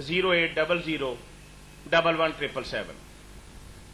0800111777।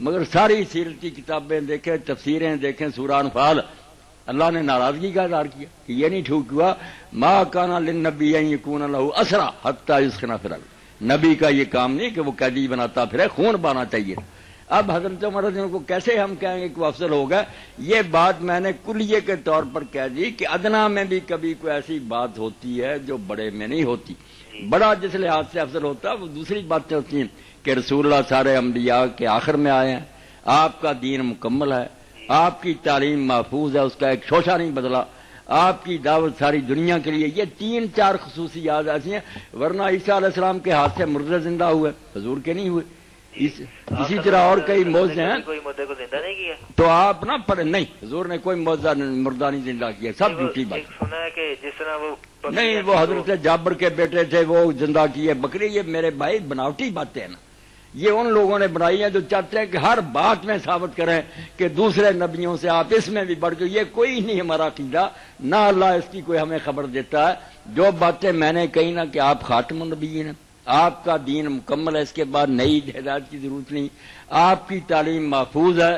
مگر ساری سیرت کی کتابیں دیکھیں، تفسیریں دیکھیں، سورہ انفال، اللہ نے ناراضگی کا اظہار کیا کہ یہ نہیں ٹھیک ہوا ما کانا للنبی ان یکون لہ اسرا حتی یسخن فی الارض، نبی کا یہ کام نہیں کہ وہ قیدی بناتا پھرے، خون بہانا چاہیے۔ اب حضرت عمر رضی اللہ عنہ کو کیسے ہم کہیں گے کہ وہ افضل ہوگا؟ یہ بات میں نے کلیے کے طور پر کہہ دی کہ ادنا میں بھی کبھی کوئی ایسی بات ہوتی ہے جو بڑے میں نہیں ہوتی۔ بڑا جس لحاظ سے افضل ہوتا ہے وہ دوسری باتیں ہوتی ہیں کہ رسول اللہ سارے انبیاء کے آخر میں آئے ہیں، آپ کا دین مکمل ہے، آپ کی تعلیم محفوظ ہے، اس کا ایک شوشہ نہیں بدلا، آپ کی دعوت ساری دنیا کے لیے۔ یہ 3-4 خصوصیات ایسی ہیں، ورنہ عیسیٰ علیہ السلام کے ہاتھ سے مردے زندہ ہوئے، حضور کے نہیں ہوئے۔ اسی طرح اور کئی موضوع ہیں، کوئی مردے کو زندہ نہیں کیا تو آپ نہ پڑھیں، نہیں حضور نے کوئی مردہ نہیں زندہ کیا، سب جھوٹی بات۔ سنا ہے کہ جس طرح وہ نہیں، وہ حضرت جابر کے بیٹے تھے، وہ زندہ کیے بکری، یہ میرے بھائی بناوٹی باتیں ہیں نا، یہ ان لوگوں نے بنائی ہیں جو چاہتے ہیں کہ ہر بات میں ثابت کریں کہ دوسرے نبیوں سے آپ اس میں بھی بڑھ کے، یہ کوئی نہیں ہمارا عقیدہ، نہ اللہ اس کی کوئی ہمیں خبر دیتا ہے۔ جو باتیں میں نے کہی نا کہ آپ خاتم النبیین ہیں، آپ کا دین مکمل ہے، اس کے بعد نئی ہدایت کی ضرورت نہیں، آپ کی تعلیم محفوظ ہے،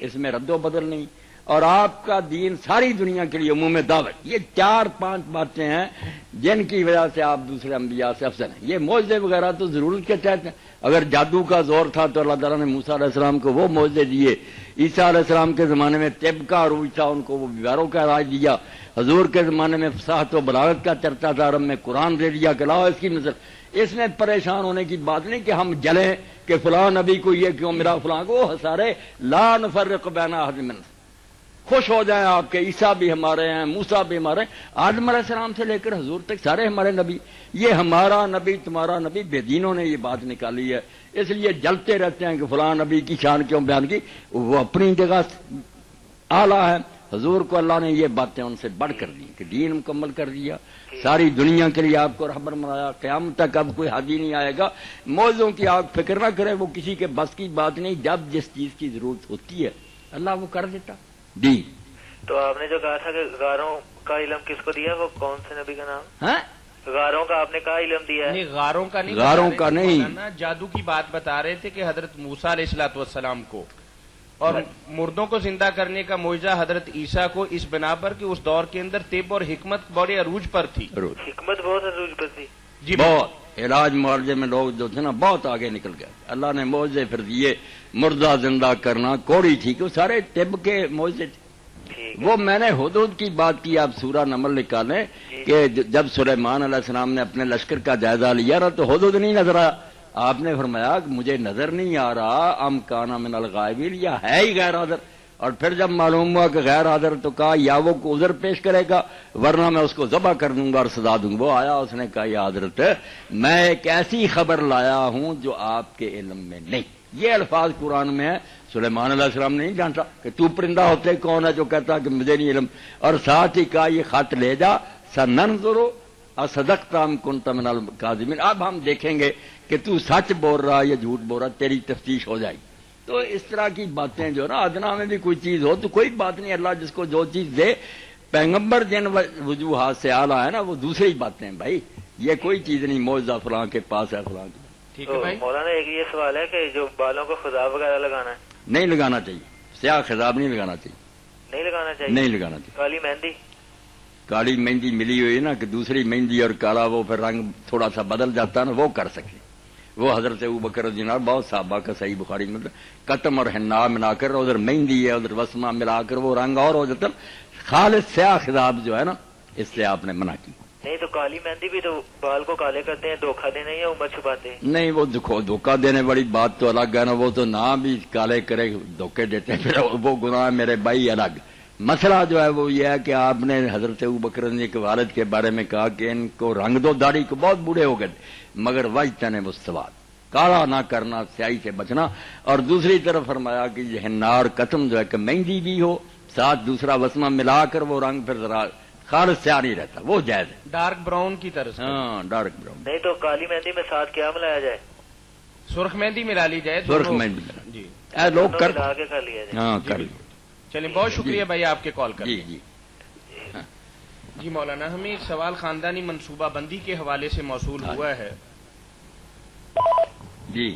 اس میں رد و بدل نہیں، اور آپ کا دین ساری دنیا کے لیے عموم دعوت۔ یہ 4-5 باتیں ہیں جن کی وجہ سے آپ دوسرے انبیاء سے افضل ہیں۔ یہ معجزے وغیرہ تو ضرورت کے تحت ہیں، اگر جادو کا زور تھا تو اللہ تعالیٰ نے موسیٰ علیہ السلام کو وہ معجزے دیے، عیسیٰ علیہ السلام کے زمانے میں طب کا عروج تھا، ان کو وہ بیماروں کا علاج دیا، حضور کے زمانے میں فصاحت و بلاغت کا چرچا تھا، عرب میں قرآن دے دیا کہ لاؤ اس کی نظر۔ اس میں پریشان ہونے کی بات نہیں کہ ہم جلیں کہ فلاں نبی کو یہ کیوں ملا، فلاں کو ہسارے، لا نفرق بین احد منہم، خوش ہو جائیں آپ کے عیسیٰ بھی ہمارے ہیں، موسیٰ بھی ہمارے ہیں، آدم علیہ السلام سے لے کر حضور تک سارے ہمارے نبی، یہ ہمارا نبی تمہارا نبی، بے دینوں نے یہ بات نکالی ہے، اس لیے جلتے رہتے ہیں کہ فلاں نبی کی شان کیوں بیان کی، وہ اپنی جگہ اعلیٰ ہے، حضور کو اللہ نے یہ باتیں ان سے بڑھ کر دی کہ دین مکمل کر دیا، ساری دنیا کے لیے آپ کو رہبر بنایا، قیامت تک اب کوئی حادی نہیں آئے گا۔ موضوع کی آپ فکر نہ کریں، وہ کسی کے بس کی بات نہیں، جب جس چیز کی ضرورت ہوتی ہے اللہ وہ کر دیتا۔ جی تو آپ نے جو کہا تھا کہ غاروں کا علم کس کو دیا، وہ کون سے نبی کا نام؟ ہاں، غاروں کا آپ نے کہا علم دیا ہے؟ نہیں، غاروں کا نہیں، غاروں کا نہیں، مولانا جادو کی بات بتا رہے تھے کہ حضرت موسیٰ علیہ الصلوۃ والسلام کو اور مردوں کو زندہ کرنے کا معجزہ حضرت عیسیٰ کو اس بنا پر کہ اس دور کے اندر طب اور حکمت بڑے عروج پر تھی۔ حکمت بہت عروج پر تھی جی، بہت علاج معالجے میں لوگ جو تھے نا بہت آگے نکل گئے، اللہ نے معجزے پھر دیے، مردہ زندہ کرنا، کوڑی تھی کہ وہ سارے طب کے معجزے تھے۔ وہ میں نے حدود کی بات کی، آپ سورہ نمل نکالیں کہ جب سلیمان علیہ السلام نے اپنے لشکر کا جائزہ لیا نا تو حدود نہیں نظر آیا، آپ نے فرمایا کہ مجھے نظر نہیں آ رہا، ام کانا من الغائبین، یا ہے ہی غیر حاضر، اور پھر جب معلوم ہوا کہ غیر حاضر تو کہا یا وہ عذر پیش کرے گا ورنہ میں اس کو ذبح کر دوں گا اور سزا دوں گا۔ وہ آیا، اس نے کہا یا حضرت میں ایک ایسی خبر لایا ہوں جو آپ کے علم میں نہیں۔ یہ الفاظ قرآن میں ہے، سلیمان علیہ السلام نے نہیں جانتا کہ تو پرندہ ہوتے کون ہے جو کہتا کہ مجھے نہیں علم، اور ساتھ ہی کہا یہ خط لے جا سننظر اصدقت ام کنت من الکاذبین، اب ہم دیکھیں گے کہ تو سچ بول رہا یا جھوٹ بول رہا، تیری تفتیش ہو جائے گی۔ تو اس طرح کی باتیں جو نا ادنا میں بھی کوئی چیز ہو تو کوئی بات نہیں، اللہ جس کو جو چیز دے، پیغمبر جن وجوہات سے اعلیٰ ہے نا وہ دوسری باتیں ہیں بھائی، یہ کوئی چیز نہیں معجزہ فلاں کے پاس ہے فلاں کے۔ ٹھیک ہے بھائی، مولانا ایک یہ سوال ہے کہ جو بالوں کو خضاب وغیرہ لگانا ہے نہیں لگانا چاہیے، سیاہ خضاب نہیں لگانا چاہیے، نہیں لگانا چاہیے، نہیں لگانا چاہیے۔ کالی مہندی، کالی مہندی ملی ہوئی ہے نا کہ دوسری مہندی اور کالا وہ پھر رنگ تھوڑا سا بدل جاتا ہے نا، وہ کر سکے، وہ حضرت ابوبکر رضی اللہ عنہ بہت صحابہ کا صحیح بخاری میں قطم اور حنا ملا کر ادھر مہندی ہے ادھر وسمہ ملا کر وہ رنگ اور ہو جاتا، خالص سیاہ خضاب جو ہے نا اس سے آپ نے منع کی۔ نہیں تو کالی مہندی بھی تو بال کو کالے کرتے ہیں، دھوکہ دینے یا عمر چھپاتے ہیں؟ نہیں، وہ دھوکہ دینے والی بات تو الگ ہے نا، وہ تو نہ بھی کالے کرے دھوکے دیتے ہیں پھر وہ گناہ میرے بھائی الگ۔ مسئلہ جو ہے وہ یہ ہے کہ آپ نے حضرت ابوبکر کے والد کے بارے میں کہا کہ ان کو رنگ دو، داڑھی کو بہت بوڑھے ہو گئے مگر واجتنب السواد، کالا نہ کرنا، سیاہی سے بچنا، اور دوسری طرف فرمایا کہ یہ نار قتم جو ہے کہ مہندی بھی ہو ساتھ دوسرا وسمہ ملا کر وہ رنگ پھر ذرا خالص سیاہ نہیں رہتا، وہ جائز ہے، ڈارک براؤن کی طرح سے۔ ہاں ڈارک براؤن۔ نہیں تو کالی مہندی میں ساتھ کیا ملایا جائے؟ سرخ مہندی ملا لی جائے، سرخ دونوں- مہندی جی اے لوگ دونوں کر ملا کے کر لیا جائے۔ ہاں جی کر بالکل۔ چلیے بہت شکریہ بھائی آپ کے کال کرنے۔ جی جی جی مولانا، ہمیں ایک سوال خاندانی منصوبہ بندی کے حوالے سے موصول ہوا ہے۔ جی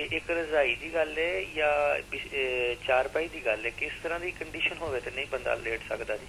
ਇਹ ਇੱਕ ਰਜ਼ਾਈ ਦੀ ਗੱਲ ਹੈ ਜਾਂ ਚਾਰਪਾਈ ਦੀ ਗੱਲ ਹੈ? ਕਿਸ ਤਰ੍ਹਾਂ ਦੀ ਕੰਡੀਸ਼ਨ ਹੋਵੇ ਤੇ ਨਹੀਂ ਬੰਦਾ ਲੇਟ ਸਕਦਾ ਜੀ?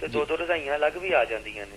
ਤੇ ਦੋ ਰਜ਼ਾਈਆਂ ਅਲੱਗ ਵੀ ਆ ਜਾਂਦੀਆਂ ਨੇ।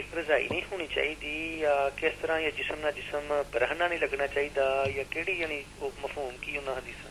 ਇੱਕ ਰਜ਼ਾਈ ਨਹੀਂ ਹੋਣੀ ਚਾਹੀਦੀ ਜਾਂ ਕਿਸ ਤਰ੍ਹਾਂ, ਜਾਂ ਜਿਸਮ ਨਾਲ ਜਿਸਮ ਰਹਿਣਾ ਨਹੀਂ ਲੱਗਣਾ ਚਾਹੀਦਾ, ਜਾਂ ਕਿਹੜੀ ਯਾਨੀ ਉਹ ਮਫਹੂਮ ਕੀ ਉਹਨਾਂ ਹਦੀਸਾਂ?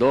2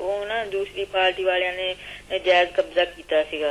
ਉਹ ਨਾ ਦੂਸਰੀ ਪਾਰਟੀ ਵਾਲਿਆਂ ਨੇ ਨਜਾਇਜ਼ ਕਬਜ਼ਾ ਕੀਤਾ ਸੀਗਾ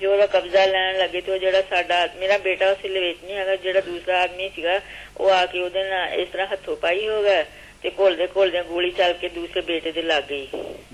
ਜੋ ਉਹਦਾ ਕਬਜ਼ਾ ਲੈਣ ਲੱਗੇ ਤੇ ਉਹ ਜਿਹੜਾ ਸਾਡਾ ਮੇਰਾ ਬੇਟਾ ਉਸ ਦੇ ਵਿੱਚ ਨਹੀਂ ਹੈਗਾ, ਜਿਹੜਾ ਦੂਸਰਾ ਆਦਮੀ ਸੀਗਾ ਉਹ ਆ ਕੇ ਉਹਦੇ ਨਾਲ ਇਸ ਤਰ੍ਹਾਂ ਹੱਥੋਂ ਪਾਈ ਹੋ ਗਿਆ ਤੇ ਘੁਲਦੇ ਘੁਲਦੇ ਗੋਲੀ ਚੱਲ ਕੇ ਦੂਸਰੇ ਬੇਟੇ ਦੇ ਲੱਗ ਗਈ।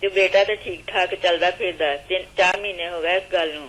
ਤੇ ਬੇਟਾ ਤੇ ਠੀਕ ਠਾਕ ਚੱਲਦਾ ਫਿਰਦਾ, 3-4 ਮਹੀਨੇ ਹੋ ਗਏ ਇਸ ਗੱਲ ਨੂੰ।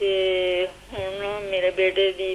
ਤੇ ਹੁਣ ਮੇਰੇ ਬੇਟੇ ਦੀ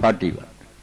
41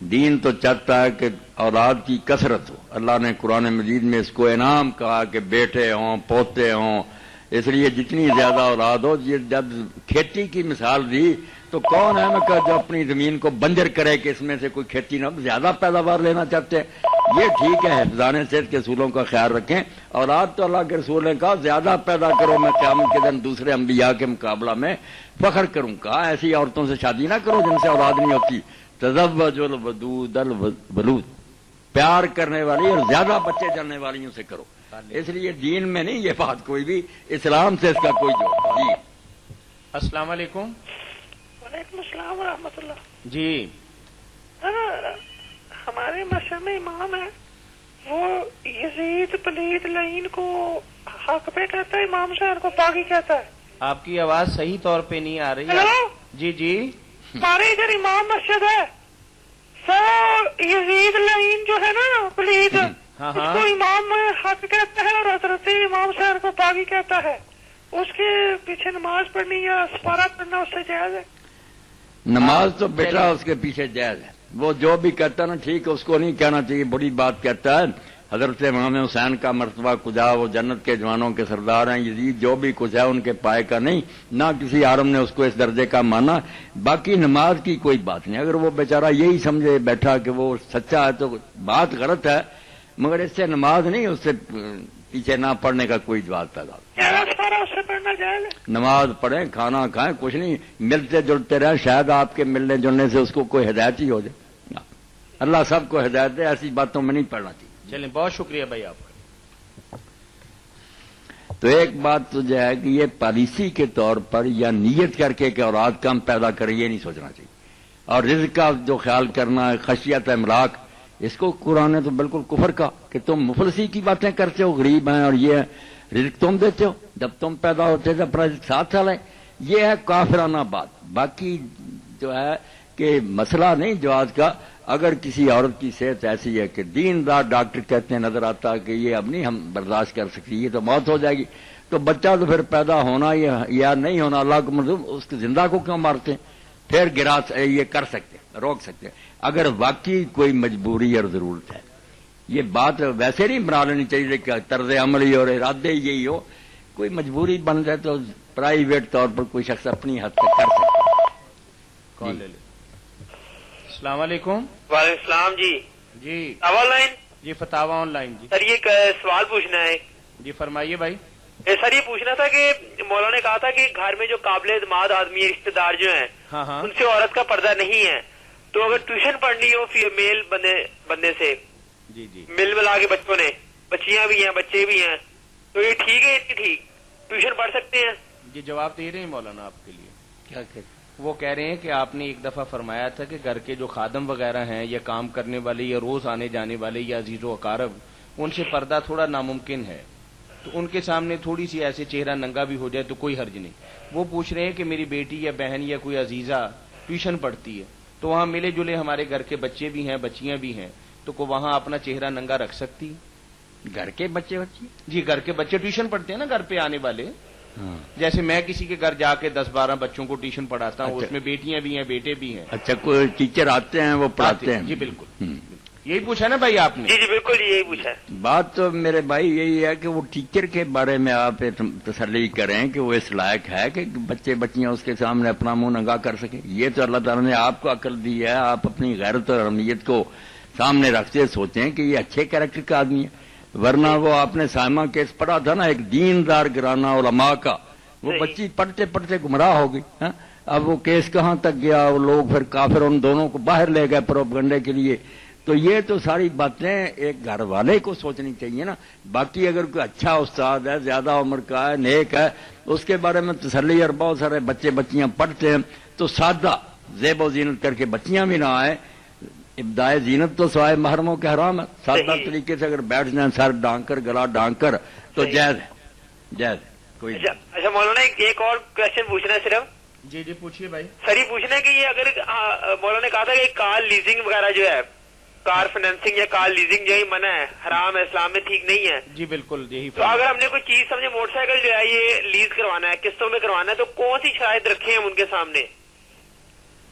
دین تو چاہتا ہے کہ اولاد کی کثرت ہو. اللہ نے قرآن مجید میں اس کو انعام کہا کہ بیٹے ہوں پوتے ہوں، اس لیے جتنی زیادہ اولاد ہو. یہ جب کھیتی کی مثال دی تو کون ہے میں جو اپنی زمین کو بنجر کرے کہ اس میں سے کوئی کھیتی نہ، زیادہ پیداوار لینا چاہتے ہیں. یہ ٹھیک ہے، حفظان صحت کے اصولوں کا خیال رکھیں. اولاد تو اللہ کے رسول نے کہا زیادہ پیدا کرو، میں قیامت کے دن دوسرے انبیاء کے مقابلہ میں فخر کروں. کہا ایسی عورتوں سے شادی نہ کرو جن سے اولاد نہیں ہوتی. تزوجوا الودود الولود، پیار کرنے والی اور زیادہ بچے جاننے والیوں سے کرو. اس لیے دین میں نہیں یہ بات کوئی بھی، اسلام سے اس کا کوئی جواب. جی السلام علیکم. وعلیکم السلام ورحمۃ اللہ. جی ہمارے مسجد میں امام ہے، وہ یزید پلید لعین کو حق پہ کہتا ہے، امام حسین کو باغی کہتا ہے. آپ کی آواز صحیح طور پہ نہیں آ رہی ہے. ہیلو، جی جی ہمارے ادھر امام مسجد ہے، وہ یزید لعین جو ہے نا پلید، ہاں اس کو امام حق کہتا ہے اور حضرت امام حسین کو باغی کہتا ہے. اس کے پیچھے نماز پڑھنی یا سپارہ پڑھنا اس سے جائز ہے؟ نماز تو بیٹا اس کے پیچھے جائز ہے. وہ جو بھی کہتا نا ٹھیک ہے، اس کو نہیں کہنا چاہیے بڑی بات کہتا ہے. حضرت امام حسین کا مرتبہ کجا، وہ جنت کے جوانوں کے سردار ہیں. یزید جو بھی کچھ ہے ان کے پائے کا نہیں، نہ کسی عالم نے اس کو اس درجے کا مانا. باقی نماز کی کوئی بات نہیں. اگر وہ بیچارہ یہی سمجھے بیٹھا کہ وہ سچا ہے تو بات غلط ہے، مگر اس سے نماز نہیں، اس سے پیچھے نہ پڑھنے کا کوئی جواز پیدا. نماز پڑھیں، کھانا کھائیں، کچھ نہیں، ملتے جلتے رہیں، شاید آپ کے ملنے جلنے سے اس کو کوئی ہدایت ہی ہو جائے. اللہ سب کو ہدایت دے، ایسی باتوں میں نہیں پڑھنا چاہیے. چلیں، بہت شکریہ بھائی آپ کا. تو ایک بات تو جو ہے کہ یہ پالیسی کے طور پر یا نیت کر کے کہ اولاد کم پیدا کریں، یہ نہیں سوچنا چاہیے. اور رزق کا جو خیال کرنا ہے، خشیت املاک، اس کو قرآن نے تو بالکل کفر کا کہ تم مفلسی کی باتیں کرتے ہو، غریب ہیں اور یہ رزق تم دیتے ہو، جب تم پیدا ہوتے تھے اپنا رزق ساتھ چلے. یہ ہے کافرانہ بات. باقی جو ہے کہ مسئلہ نہیں جواز کا. اگر کسی عورت کی صحت ایسی ہے کہ دیندار ڈاکٹر کہتے ہیں نظر آتا کہ یہ اب نہیں ہم برداشت کر سکتی، یہ تو موت ہو جائے گی، تو بچہ تو پھر پیدا ہونا یا نہیں ہونا اللہ کو منظور، اس کے زندہ کو کیوں مارتے ہیں؟ پھر یہ کر سکتے ہیں، روک سکتے ہیں اگر واقعی کوئی مجبوری اور ضرورت ہے. یہ بات ویسے نہیں بنا لینی چاہیے کہ طرز عملی اور ارادے یہی ہو. کوئی مجبوری بن جائے تو پرائیویٹ طور پر کوئی شخص اپنی حد تک کر سکتا. کال لے لیں. السلام علیکم. وعلیکم السلام. جی جی on line. G فتاوا on line. جی سر، یہ سوال پوچھنا ہے. جی فرمائیے بھائی. سر یہ پوچھنا تھا کہ مولانا نے کہا تھا کہ گھر میں جو قابل اعتماد آدمی رشتے دار جو ہیں ہاں ان سے عورت کا پردہ نہیں ہے، تو اگر ٹیوشن پڑھنی ہو فیمیل بندے سے، جی جی مل ملا کے بچوں نے، بچیاں بھی ہیں بچے بھی ہیں، تو یہ ٹھیک ہے؟ ٹھیک ٹیوشن پڑھ سکتے ہیں؟ جی جواب دے رہے ہیں مولانا آپ کے لیے. کیا کہ وہ کہہ رہے ہیں کہ آپ نے ایک دفعہ فرمایا تھا کہ گھر کے جو خادم وغیرہ ہیں یا کام کرنے والے یا روز آنے جانے والے یا عزیز و اقارب، ان سے پردہ تھوڑا ناممکن ہے، تو ان کے سامنے تھوڑی سی ایسے چہرہ ننگا بھی ہو جائے تو کوئی حرج نہیں. وہ پوچھ رہے ہیں کہ میری بیٹی یا بہن یا کوئی عزیزہ ٹیوشن پڑھتی ہے، تو وہاں ملے جلے ہمارے گھر کے بچے بھی ہیں بچیاں بھی ہیں، تو کو وہاں اپنا چہرہ ننگا رکھ سکتی؟ گھر کے بچے جی گھر کے بچے ٹیوشن پڑھتے ہیں نا، گھر پہ آنے والے. جیسے میں کسی کے گھر جا کے 10-12 بچوں کو ٹیوشن پڑھاتا ہوں، اس میں بیٹیاں بھی ہیں بیٹے بھی ہیں. اچھا، کوئی ٹیچر آتے ہیں وہ پڑھاتے ہیں؟ جی بالکل. یہی پوچھا نا بھائی آپ نے؟ جی جی بالکل یہی پوچھا ہے. بات تو میرے بھائی یہی ہے کہ وہ ٹیچر کے بارے میں آپ تسلی کریں کہ وہ اس لائق ہے کہ بچے بچیاں اس کے سامنے اپنا منہ ننگا کر سکیں. یہ تو اللہ تعالیٰ نے آپ کو عقل دی ہے، آپ اپنی غیرت اور اہمیت کو سامنے رکھتے سوچیں کہ یہ اچھے کیریکٹر کا آدمی ہے. ورنہ وہ آپ نے سائمہ کیس پڑھا تھا نا، ایک دیندار گرانہ علماء کا، وہ بچی پڑھتے پڑھتے گمراہ ہو گئی. اب وہ کیس کہاں تک گیا، وہ لوگ پھر کافر ان دونوں کو باہر لے گئے پروپیگنڈے کے لیے. تو یہ تو ساری باتیں ایک گھر والے کو سوچنی چاہیے نا. باقی اگر کوئی اچھا استاد ہے، زیادہ عمر کا ہے، نیک ہے، اس کے بارے میں تسلی، اور بہت سارے بچے بچیاں پڑھتے ہیں تو سادہ زیب و زینت کر کے بچیاں بھی نہ آئیں. ابدائے زینت تو سوائے محرموں کے حرام ہے. سادہ طریقے سے اگر بیٹھ جائیں سر ڈھانک کر گلا ڈھانک کر تو جائز ہے، جائز ہے کوئی. اچھا مولانا ایک اور کوشچن پوچھنا ہے صرف. جی جی پوچھیے بھائی. سر یہ پوچھنا ہے کہ یہ اگر مولانا نے کہا تھا کہ کار لیزنگ وغیرہ جو ہے، کار فائنینسنگ یا کار لیزنگ جو ہے منع ہے، حرام ہے، اسلام میں ٹھیک نہیں ہے. جی بالکل یہی. تو اگر ہم نے کوئی چیز سمجھے موٹر سائیکل جو ہے یہ لیز کروانا ہے، قسطوں میں کروانا ہے، تو کون سی شرائط رکھیں ہم ان کے سامنے؟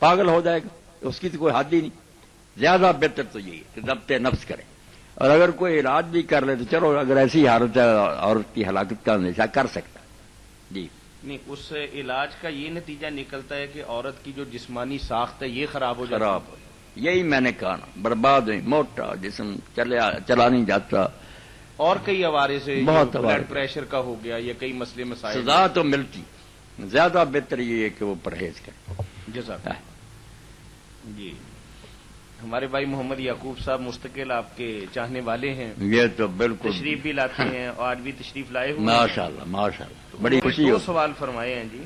پاگل ہو جائے گا، اس کی تو کوئی حد ہی نہیں. زیادہ بہتر تو یہی ہے کہ ضبط نفس کریں، اور اگر کوئی علاج بھی کر لے تو چلو، اگر ایسی حالت ہے عورت کی ہلاکت کا اندیشہ کر سکتا. جی نہیں، اس علاج کا یہ نتیجہ نکلتا ہے کہ عورت کی جو جسمانی ساخت ہے یہ خراب ہو جاتی ہے. خراب ہو، یہی میں نے کہا نا، برباد ہوئی، موٹا جسم، چلا نہیں جاتا، اور کئی عوارض سے بہت بلڈ عوارض. پریشر کا ہو گیا یا کئی مسئلے مسائل. سزا تو ملتی، زیادہ بہتر یہ ہے کہ وہ پرہیز کرے. جزاک اللہ. جی ہمارے بھائی محمد یعقوب صاحب مستقل آپ کے چاہنے والے ہیں، یہ تو بالکل تشریف بھی لاتے ہیں اور آج بھی تشریف لائے ہوئے ہیں. ماشاءاللہ ماشاءاللہ، بڑی خوشی دو ہو. سوال فرمائے ہیں جی.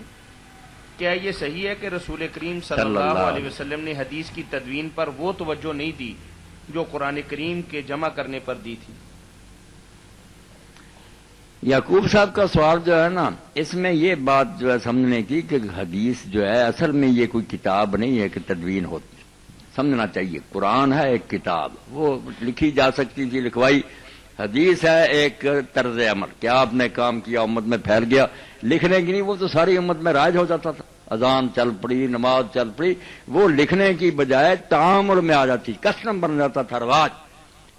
کیا یہ صحیح ہے کہ رسول کریم صلی اللہ علیہ وسلم نے حدیث کی تدوین پر وہ توجہ نہیں دی جو قرآن کریم کے جمع کرنے پر دی تھی؟ یعقوب صاحب کا سوال جو ہے نا، اس میں یہ بات جو ہے سمجھنے کی کہ حدیث جو ہے اصل میں یہ کوئی کتاب نہیں ہے کہ تدوین ہوتی. سمجھنا چاہیے، قرآن ہے ایک کتاب، وہ لکھی جا سکتی تھی، لکھوائی. حدیث ہے ایک طرز عمل، کیا آپ نے کام کیا امت میں پھیل گیا، لکھنے کی نہیں، وہ تو ساری امت میں رائج ہو جاتا تھا. اذان چل پڑی، نماز چل پڑی، وہ لکھنے کی بجائے تعامل میں آ جاتی، کسٹم بن جاتا تھا، رواج.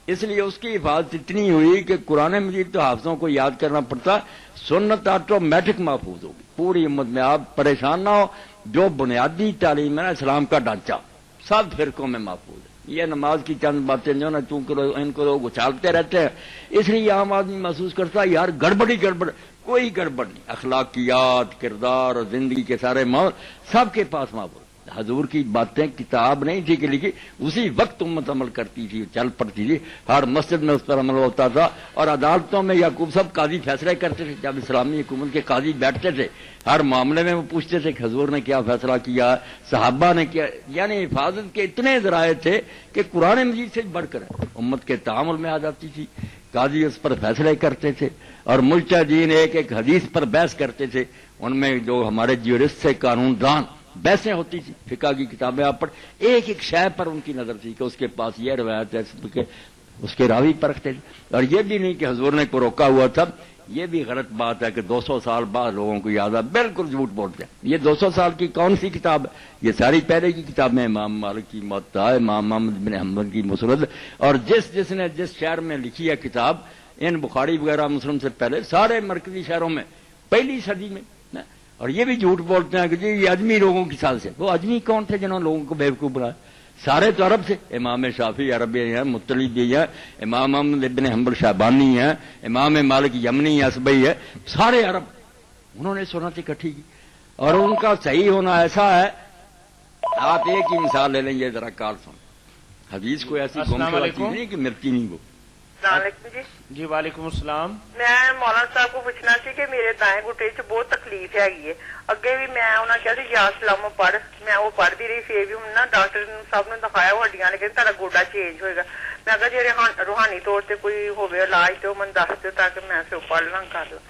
اس لیے اس کی حفاظت اتنی ہوئی کہ قرآن مجید تو حافظوں کو یاد کرنا پڑتا، سنت آٹومیٹک محفوظ ہوگی پوری امت میں. آپ پریشان نہ ہو، جو بنیادی تعلیم ہے نا اسلام کا ڈھانچہ سب فرقوں میں محفوظ ہے. یہ نماز کی چند باتیں جو نا چونکہ ان کو لوگ اچھالتے رہتے ہیں، اس لیے عام آدمی محسوس کرتا ہے یار گڑبڑی گڑبڑ. کوئی گڑبڑ نہیں، اخلاقیات، کردار اور زندگی کے سارے معامل سب کے پاس محفوظ. حضور کی باتیں کتاب نہیں تھی کہ لکھی، اسی وقت امت عمل کرتی تھی، چل پڑتی تھی، ہر مسجد میں اس پر عمل ہوتا تھا. اور عدالتوں میں یعقوب صاحب قاضی فیصلے کرتے تھے، جب اسلامی حکومت کے قاضی بیٹھتے تھے ہر معاملے میں وہ پوچھتے تھے کہ حضور نے کیا فیصلہ کیا، صحابہ نے کیا. یعنی حفاظت کے اتنے ذرائع تھے کہ قرآن مجید سے بڑھ کر امت کے تعامل میں آ جاتی تھی. قاضی اس پر فیصلے کرتے تھے اور مجتہدین ایک ایک حدیث پر بحث کرتے تھے. ان میں جو ہمارے جیورسٹ سے قانون دان بحثیں ہوتی تھی، فقہ کی کتابیں آپ پڑھ، ایک ایک شے پر ان کی نظر تھی کہ اس کے پاس یہ روایت ہے، اس کے راوی پرکھتے تھے. اور یہ بھی نہیں کہ حضور نے کو روکا ہوا تھا. یہ بھی غلط بات ہے کہ 200 سال بعد لوگوں کو یاد ہے، بالکل جھوٹ بولتے ہیں. یہ 200 سال کی کون سی کتاب ہے؟ یہ ساری پہلے کی کتابیں، امام مالک کی موطا، امام محمد بن حنبل کی مسند، اور جس نے جس شہر میں لکھی ہے کتاب، ان بخاری وغیرہ مسلم سے پہلے سارے مرکزی شہروں میں پہلی صدی میں. اور یہ بھی جھوٹ بولتے ہیں کہ جی یہ اجمی لوگوں کی سال سے. وہ اجمی کون تھے جنہوں نے لوگوں کو بیوقوف بنایا؟ سارے تو عرب سے. امام شافعی عربی ہیں، مطلب بھی ہیں، امام محمد بن حنبل شیبانی ہیں، امام مالک یمنی اسبئی ہے، سارے عرب. انہوں نے سنت اکٹھی کی اور ان کا صحیح ہونا ایسا ہے. آپ ایک ہی مثال لے لیں، یہ ذرا کال سن. حدیث کو ایسی چیز نہیں کہ ملتی نہیں. وہ السلام علیکم جی. جی وعلیکم السلام. میں مولانا صاحب کو پوچھنا سی کہ میرے دائیں گھٹے چ بہت تکلیف ہے. اگے بھی میں انہوں نے کہا سی یا سلام پڑھ، میں وہ پڑھتی رہی، پھر بھی نہ ڈاکٹر صاحب نے دکھایا وہ ہڈیاں نے کہ تیرا گوڈا چینج ہوئے گا. میں کہا جی روحانی طور سے کوئی ہوگی علاج تو من دس دو تاکہ میں پھر پڑھ لاں کر لاں.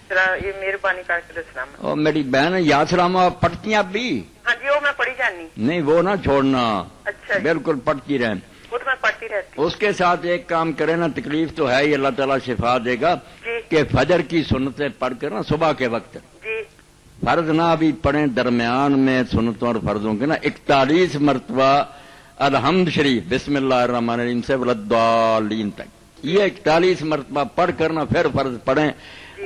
ذرا یہ مہربانی کر کے دسنا. میری بہن یا سلام پڑھتی ہیں اب بھی؟ ہاں جی وہ میں پڑھی جانی. نہیں وہ نہ چھوڑنا. اچھا بالکل پڑھتی رہیں. وہ تو میں پڑھتی رہتی. اس کے ساتھ ایک کام کرے نا، تکلیف تو ہے ہی، اللہ تعالیٰ شفا دے گا. جی. کہ فجر کی سنتیں پڑھ کر نا صبح کے وقت، جی فرض نہ ابھی پڑھیں، درمیان میں سنتوں اور فرضوں کے نا 41 مرتبہ الحمد شریف بسم اللہ الرحمن الرحیم سے ولدالین تک، یہ 41 مرتبہ پڑھ کر نا پھر فرض پڑھیں.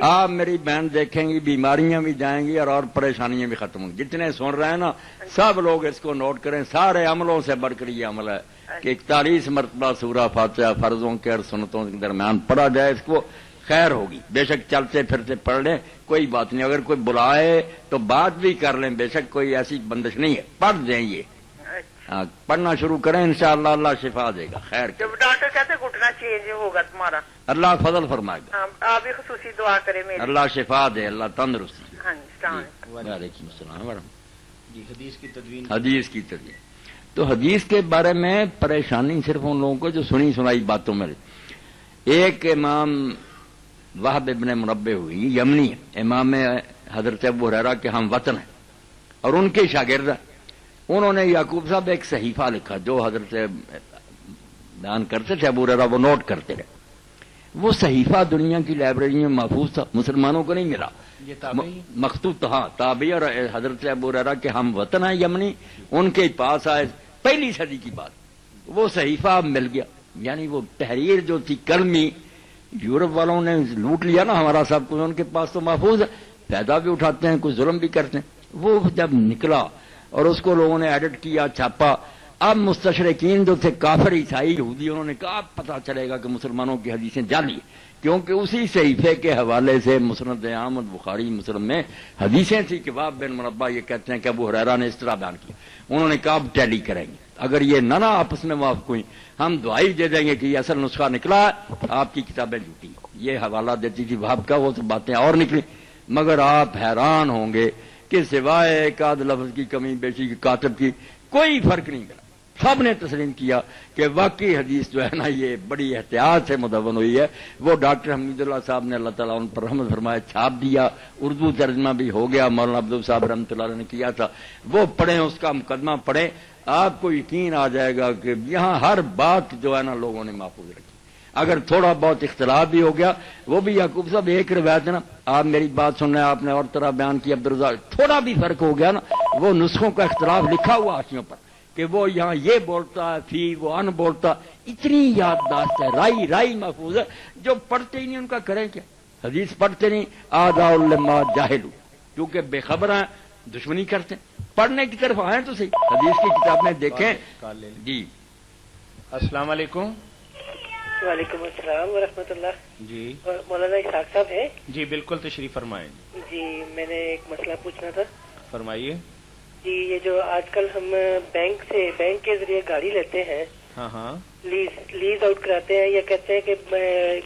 آپ میری بہن دیکھیں گی بیماریاں بھی جائیں گی اور پریشانیاں بھی ختم ہوں گی. جتنے سن رہے ہیں نا سب لوگ اس کو نوٹ کریں. سارے عملوں سے بڑھ کر یہ عمل ہے کہ 41 مرتبہ سورہ فاتحہ فرضوں کے اور سنتوں کے درمیان پڑھا جائے، اس کو خیر ہوگی. بے شک چلتے پھرتے پڑھ لیں، کوئی بات نہیں. اگر کوئی بلائے تو بات بھی کر لیں، بے شک کوئی ایسی بندش نہیں ہے. پڑھ دیں، یہ پڑھنا شروع کریں، انشاءاللہ اللہ شفا دے گا. خیر جب ڈاکٹر کہتے گھٹنا چینج ہوگا تمہارا، اللہ فضل فرمائے گا. آپ بھی خصوصی دعا کریں میری. اللہ شفا دے، اللہ تندرستی. ہاں جی السلام علیکم. وعلیکم السلام ورحمۃ. جی حدیث کی تدوین. حدیث کی تدوین تو حدیث کے بارے میں پریشانی صرف ان لوگوں کو جو سنی سنائی باتوں میں. ایک امام وہب ابن منبہ ہوئی، یمنی ہے، امام حضرت ابو ہریرہ کے ہم وطن ہیں اور ان کے شاگرد ہیں. انہوں نے یعقوب صاحب ایک صحیفہ لکھا جو حضرت بیان کرتے تھے ابو ہریرہ، وہ نوٹ کرتے رہے. وہ صحیفہ دنیا کی لائبریری میں محفوظ تھا، مسلمانوں کو نہیں ملا، یہ تابعی مخطوط ہاں تابعی، اور حضرت ابو ہریرہ کے ہم وطن ہیں یمنی، ان کے پاس آئے، پہلی صدی کی بات، وہ صحیفہ مل گیا. یعنی وہ تحریر جو تھی کلمی، یورپ والوں نے لوٹ لیا نا ہمارا سب کچھ، ان کے پاس تو محفوظ ہے، فائدہ بھی اٹھاتے ہیں، کچھ ظلم بھی کرتے ہیں. وہ جب نکلا اور اس کو لوگوں نے ایڈٹ کیا، چھاپا، اب مستشرقین جو تھے کافر عیسائی یہودی، انہوں نے کہا اب پتہ چلے گا کہ مسلمانوں کی حدیثیں جعلی، کیونکہ اسی صحیفے کے حوالے سے مسند احمد، بخاری، مسلم میں حدیثیں تھی کہ وہب بن مربع یہ کہتے ہیں کہ ابو ہریرہ نے اس طرح بیان کیا. انہوں نے کہا اب ٹیلی کریں گے، اگر یہ نہ آپس میں موافق ہوئی ہم دعائی دے دیں گے کہ یہ اصل نسخہ نکلا ہے، آپ کی کتابیں جھوٹی. یہ حوالہ دیتی تھی وہب کا، وہ سب باتیں اور نکلی. مگر آپ حیران ہوں گے کہ سوائے ایک آدھ لفظ کی کمی بیشی کی کاتب کی کوئی فرق نہیں کرا. سب نے تسلیم کیا کہ واقعی حدیث جو ہے نا یہ بڑی احتیاط سے مدون ہوئی ہے. وہ ڈاکٹر حمید اللہ صاحب نے اللہ تعالیٰ ان پر رحمت فرمائے چھاپ دیا، اردو ترجمہ بھی ہو گیا، مولانا عبدال صاحب رحمۃ اللہ علیہ نے کیا تھا. وہ پڑھیں، اس کا مقدمہ پڑھیں، آپ کو یقین آ جائے گا کہ یہاں ہر بات جو ہے نا لوگوں نے محفوظ رکھی. اگر تھوڑا بہت اختلاف بھی ہو گیا وہ بھی یعقوب صاحب ایک روایت ہے نا، آپ میری بات سن رہے ہیں، آپ نے اور طرح بیان کی عبدالرزاق، تھوڑا بھی فرق ہو گیا نا، وہ نسخوں کا اختلاف لکھا ہوا حاشیوں پر کہ وہ یہاں یہ بولتا ہے، فی وہ ان بولتا. اتنی یادداشت ہے، رائی محفوظ ہے. جو پڑھتے ہی نہیں ان کا کریں کیا؟ حدیث پڑھتے نہیں، آدھا علماء جاہلو، کیونکہ بے خبر ہیں، دشمنی کرتے ہیں. پڑھنے کی طرف آئیں تو صحیح، حدیث کی کتاب میں دیکھیں. جی السلام علیکم. وعلیکم السلام ورحمۃ اللہ. جی مولانا اسحاق صاحب ہیں؟ جی بالکل، تشریف فرمائیں. جی میں نے ایک مسئلہ پوچھنا تھا. فرمائیے. جی یہ جو آج کل ہم بینک کے ذریعے گاڑی لیتے ہیں، ہاں لیز آؤٹ کراتے ہیں، یا کہتے ہیں کہ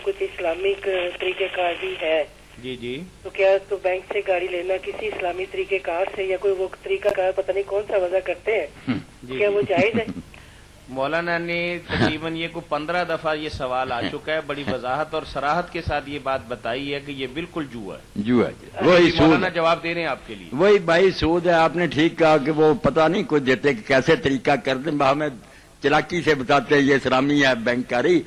کچھ اسلامک طریقہ کار بھی ہے. جی تو کیا تو بینک سے گاڑی لینا کسی اسلامی طریقہ کار سے، یا کوئی وہ طریقہ کار پتہ نہیں کون سا وضع کرتے ہیں، کیا وہ جائز ہے؟ مولانا نے تقریباً یہ کو 15 دفعہ یہ سوال آ چکا ہے، بڑی وضاحت اور صراحت کے ساتھ یہ بات بتائی ہے کہ یہ بالکل جو ہے. وہی مولانا جواب دے رہے ہیں آپ کے لیے. وہی بھائی سود ہے. آپ نے ٹھیک کہا کہ وہ پتہ نہیں کچھ دیتے کہ کیسے طریقہ کرتے، ہمیں چلاکی سے بتاتے یہ اسلامی ہے بینک کاری.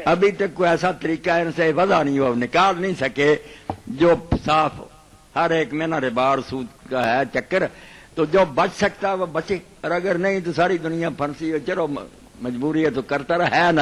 ابھی تک کوئی ایسا طریقہ ان سے وضع نہیں ہوا، نکال نہیں سکے جو صاف. ہر ایک میں نہ ربا سود کا ہے چکر، تو جو بچ سکتا ہے وہ بچے، اور اگر نہیں تو ساری دنیا پھنسی ہو. چلو مجبوری ہے تو کرتا رہا، ہے نہ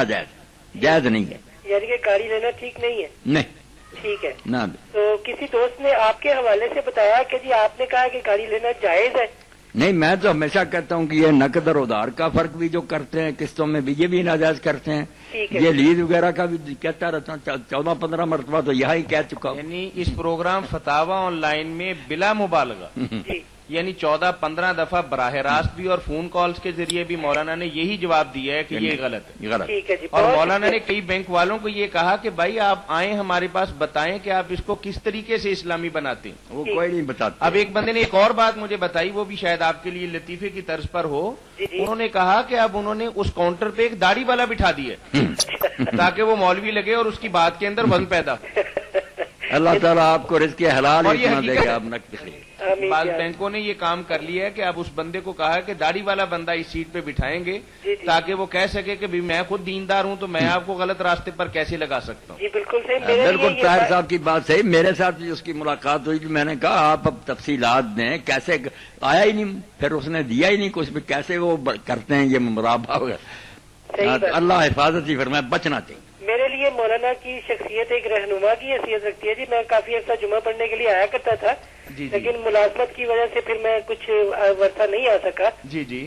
جائز نہیں ہے. یعنی کہ گاڑی لینا ٹھیک نہیں ہے؟ نہیں ٹھیک ہے. نہ تو کسی دوست نے آپ کے حوالے سے بتایا کہ جی آپ نے کہا کہ گاڑی لینا جائز ہے. نہیں، میں تو ہمیشہ کہتا ہوں کہ یہ نقد اور ادھار کا فرق بھی جو کرتے ہیں قسطوں میں بھی، یہ بھی ناجائز کرتے ہیں. یہ لیز وغیرہ کا بھی کہتا رہتا ہوں، 14-15 مرتبہ تو یہاں ہی کہہ چکا ہوں. یعنی اس پروگرام فتاوا آن لائن میں بلا مبالغہ یعنی 14-15 دفعہ براہ راست بھی اور فون کالز کے ذریعے بھی مولانا نے یہی جواب دیا ہے کہ یہ غلط ہے. اور مولانا نے کئی بینک والوں کو یہ کہا کہ بھائی آپ آئیں ہمارے پاس، بتائیں کہ آپ اس کو کس طریقے سے اسلامی بناتے ہیں. وہ کوئی نہیں بتاتا. اب ایک بندے نے ایک اور بات مجھے بتائی، وہ بھی شاید آپ کے لیے لطیفے کی طرز پر ہو. انہوں نے کہا کہ اب انہوں نے اس کاؤنٹر پہ ایک داڑھی والا بٹھا دیا تاکہ وہ مولوی لگے اور اس کی بات کے اندر وزن پیدا. اللہ تعالیٰ آپ کو رزق حلال دے گا. بعض بینکوں نے یہ کام کر لیا ہے کہ اب اس بندے کو کہا کہ داڑھی والا بندہ اس سیٹ پہ بٹھائیں گے تاکہ وہ کہہ سکے کہ میں خود دیندار ہوں تو میں آپ کو غلط راستے پر کیسے لگا سکتا ہوں. بالکل طاہر صاحب کی بات صحیح. میرے ساتھ بھی اس کی ملاقات ہوئی، میں نے کہا آپ اب تفصیلات دیں، کیسے آیا ہی نہیں، پھر اس نے دیا ہی نہیں کچھ بھی، کیسے وہ کرتے ہیں یہ مرابہ ہوگا. اللہ حفاظت ہی فرمائے، بچنا چاہیے. میرے لیے مولانا کی شخصیت ایک رہنما کی حیثیت رکھتی ہے. جی میں کافی عرصہ جمعہ پڑھنے کے لیے آیا کرتا تھا، لیکن ملازمت کی وجہ سے پھر میں کچھ عرصہ نہیں آ سکا.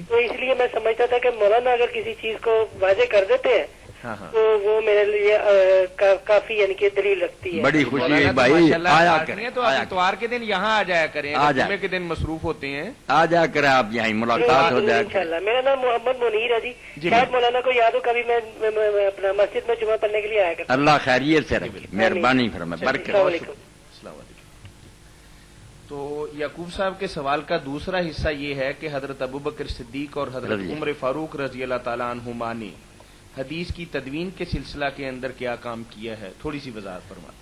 تو اس لیے میں سمجھتا تھا کہ مولانا اگر کسی چیز کو واضح کر دیتے ہیں تو وہ میرے لیے کافی یعنی کہ دلیل رکھتی ہے. بڑی خوشی ہے بھائی، آیا کریں تو اتوار کے دن یہاں آ جایا کریں، جمعے کے دن مصروف ہوتے ہیں، آ جایا کریں آپ یہاں ملاقات ہو جائے. انشاءاللہ. میرا نام محمد منیر ہے. جی شاید مولانا کو یاد ہو کبھی میں اپنا مسجد میں جمعہ پڑھنے کے لیے آیا کرتا. اللہ خیریت سے رکھے، مہربانی فرمائے، برکت. السلام علیکم. تو یعقوب صاحب کے سوال کا دوسرا حصہ یہ ہے کہ حضرت ابوبکر صدیق اور حضرت عمر فاروق رضی اللہ تعالیٰ عنہما نے حدیث کی تدوین کے سلسلہ کے اندر کیا کام کیا ہے، تھوڑی سی وضاحت فرمائیں.